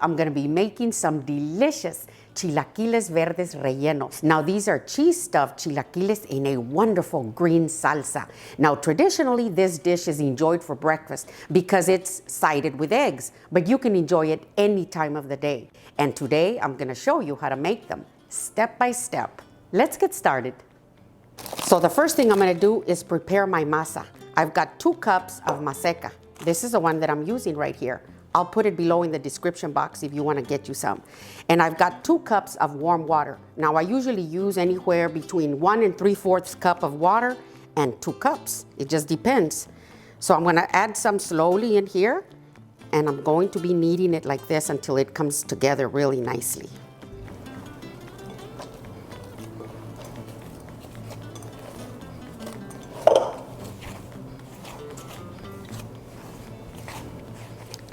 I'm gonna be making some delicious Chilaquiles Verdes Rellenos. Now these are cheese-stuffed chilaquiles in a wonderful green salsa. Now traditionally this dish is enjoyed for breakfast because it's sided with eggs, but you can enjoy it any time of the day. And today I'm gonna show you how to make them step by step. Let's get started. So the first thing I'm gonna do is prepare my masa. I've got 2 cups of maseca. This is the one that I'm using right here. I'll put it below in the description box if you want to get you some. And I've got 2 cups of warm water. Now I usually use anywhere between 1 3/4 cup of water and 2 cups. It just depends. So I'm going to add some slowly in here, and I'm going to be kneading it like this until it comes together really nicely.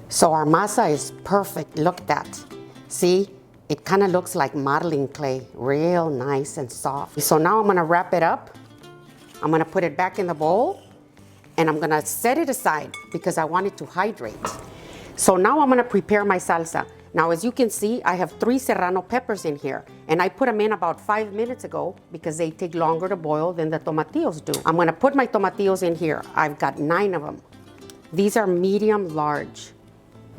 So our masa is perfect. Look at that. See, it kind of looks like modeling clay, real nice and soft. So now I'm gonna wrap it up. I'm gonna put it back in the bowl, and I'm gonna set it aside because I want it to hydrate. So now I'm gonna prepare my salsa. Now as you can see, I have 3 serrano peppers in here, and I put them in about 5 minutes ago because they take longer to boil than the tomatillos do. I'm gonna put my tomatillos in here. I've got 9 of them. These are medium large.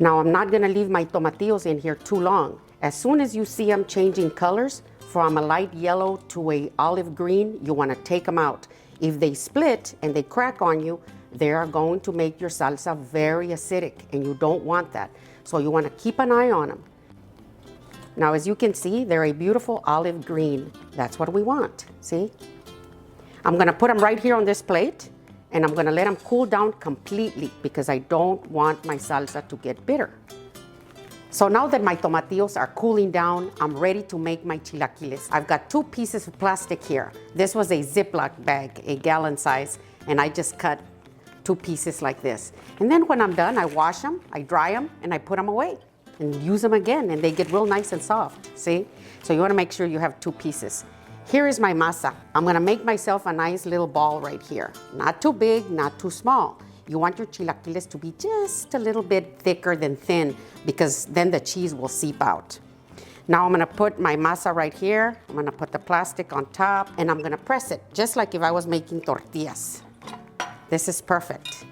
Now I'm not gonna leave my tomatillos in here too long. As soon as you see them changing colors from a light yellow to a olive green, you wanna take them out. If they split and they crack on you, they are going to make your salsa very acidic, and you don't want that. So you wanna keep an eye on them. Now as you can see, they're a beautiful olive green. That's what we want, see? I'm gonna put them right here on this plate, and I'm gonna let them cool down completely because I don't want my salsa to get bitter. So now that my tomatillos are cooling down, I'm ready to make my chilaquiles. I've got 2 pieces of plastic here. This was a Ziploc bag, a gallon size, and I just cut 2 pieces like this. And then when I'm done, I wash them, I dry them, and I put them away and use them again, and they get real nice and soft, see? So you wanna make sure you have 2 pieces. Here is my masa. I'm gonna make myself a nice little ball right here. Not too big, not too small. You want your chilaquiles to be just a little bit thicker than thin because then the cheese will seep out. Now I'm gonna put my masa right here. I'm gonna put the plastic on top, and I'm gonna press it just like if I was making tortillas. This is perfect.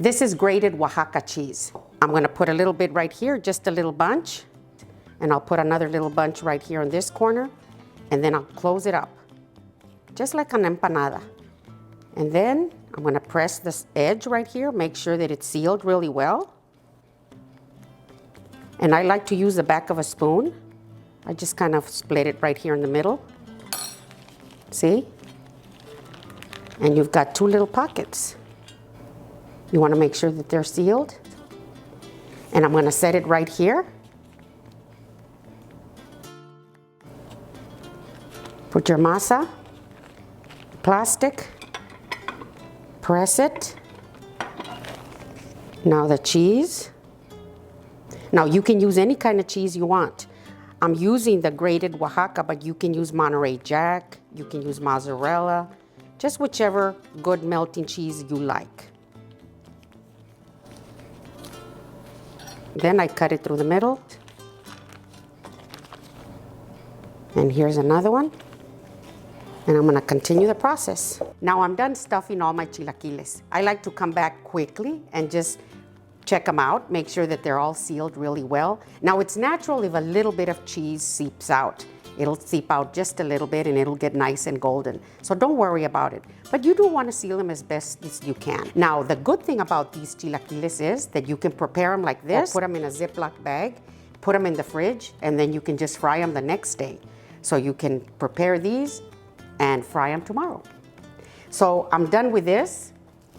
This is grated Oaxaca cheese. I'm gonna put a little bit right here, just a little bunch, and I'll put another little bunch right here in this corner. And then I'll close it up, just like an empanada. And then I'm gonna press this edge right here, make sure that it's sealed really well. And I like to use the back of a spoon. I just kind of split it right here in the middle. See? And you've got 2 little pockets. You wanna make sure that they're sealed. And I'm gonna set it right here. Put your masa, plastic, press it. Now the cheese. Now you can use any kind of cheese you want. I'm using the grated Oaxaca, but you can use Monterey Jack, you can use mozzarella, just whichever good melting cheese you like. Then I cut it through the middle. And here's another one. And I'm gonna continue the process. Now I'm done stuffing all my chilaquiles. I like to come back quickly and just check them out, make sure that they're all sealed really well. Now it's natural if a little bit of cheese seeps out. It'll seep out just a little bit and it'll get nice and golden. So don't worry about it. But you do wanna seal them as best as you can. Now the good thing about these chilaquiles is that you can prepare them like this, or put them in a Ziploc bag, put them in the fridge, and then you can just fry them the next day. So you can prepare these and fry them tomorrow. So I'm done with this.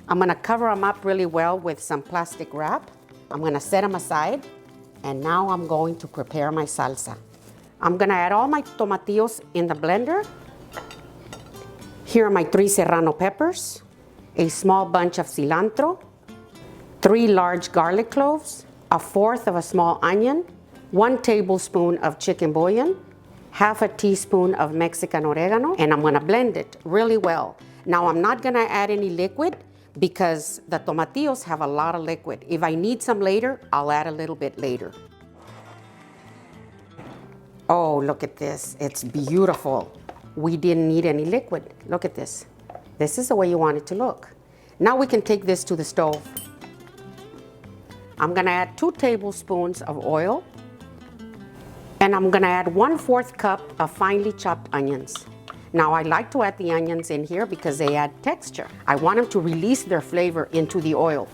I'm gonna cover them up really well with some plastic wrap. I'm gonna set them aside, and now I'm going to prepare my salsa. I'm gonna add all my tomatillos in the blender. Here are my 3 serrano peppers, a small bunch of cilantro, 3 large garlic cloves, 1/4 of a small onion, 1 tablespoon of chicken bouillon, 1/2 teaspoon of Mexican oregano, and I'm gonna blend it really well. Now I'm not gonna add any liquid because the tomatillos have a lot of liquid. If I need some later, I'll add a little bit later. Oh, look at this. It's beautiful. We didn't need any liquid. Look at this. This is the way you want it to look. Now we can take this to the stove. I'm gonna add 2 tablespoons of oil, and I'm gonna add 1/4 cup of finely chopped onions. Now I like to add the onions in here because they add texture. I want them to release their flavor into the oil.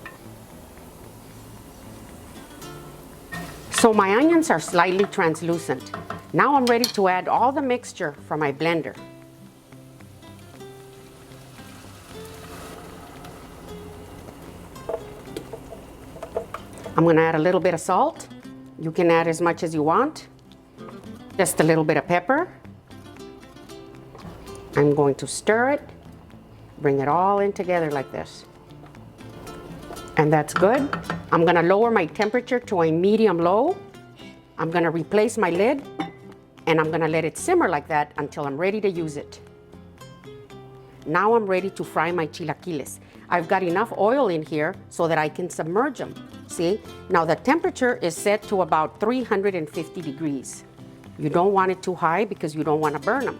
So my onions are slightly translucent. Now I'm ready to add all the mixture from my blender. I'm gonna add a little bit of salt. You can add as much as you want. Just a little bit of pepper. I'm going to stir it, bring it all in together like this. And that's good. I'm gonna lower my temperature to a medium-low. I'm gonna replace my lid, and I'm gonna let it simmer like that until I'm ready to use it. Now I'm ready to fry my chilaquiles. I've got enough oil in here so that I can submerge them. See? Now the temperature is set to about 350 degrees. You don't want it too high because you don't want to burn them.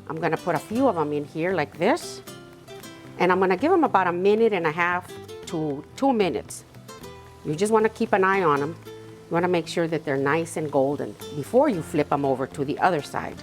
I'm gonna put a few of them in here like this, and I'm gonna give them about 1.5 to 2 minutes. You just wanna keep an eye on them. You wanna make sure that they're nice and golden before you flip them over to the other side.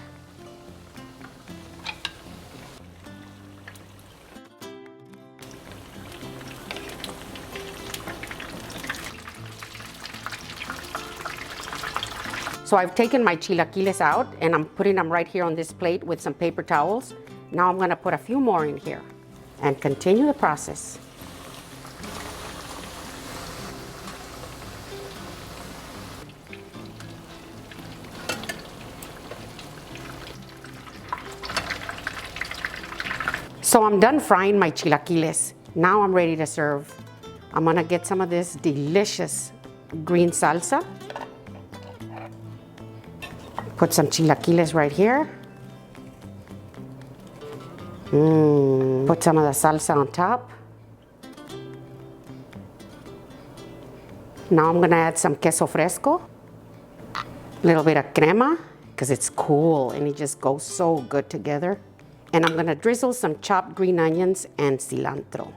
So I've taken my chilaquiles out and I'm putting them right here on this plate with some paper towels. Now I'm gonna put a few more in here and continue the process. So I'm done frying my chilaquiles. Now I'm ready to serve. I'm gonna get some of this delicious green salsa. Put some chilaquiles right here. Put some of the salsa on top. Now I'm gonna add some queso fresco. A little bit of crema, because it's cool and it just goes so good together. And I'm gonna drizzle some chopped green onions and cilantro.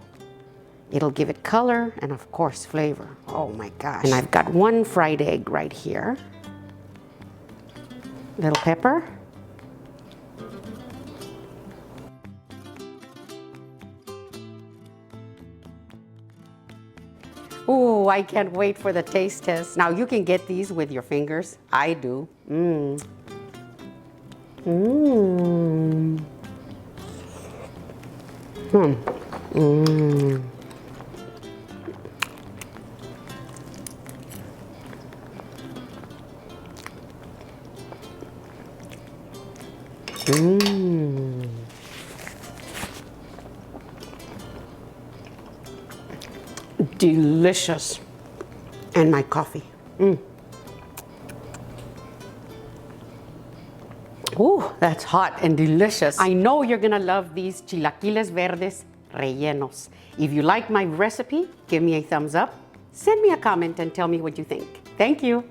It'll give it color and of course flavor. Oh my gosh. And I've got 1 fried egg right here. Little pepper. Ooh, I can't wait for the taste test. Now you can get these with your fingers. I do. Delicious. And my coffee. Ooh, that's hot and delicious. I know you're gonna love these chilaquiles verdes rellenos. If you like my recipe, give me a thumbs up, send me a comment and tell me what you think. Thank you.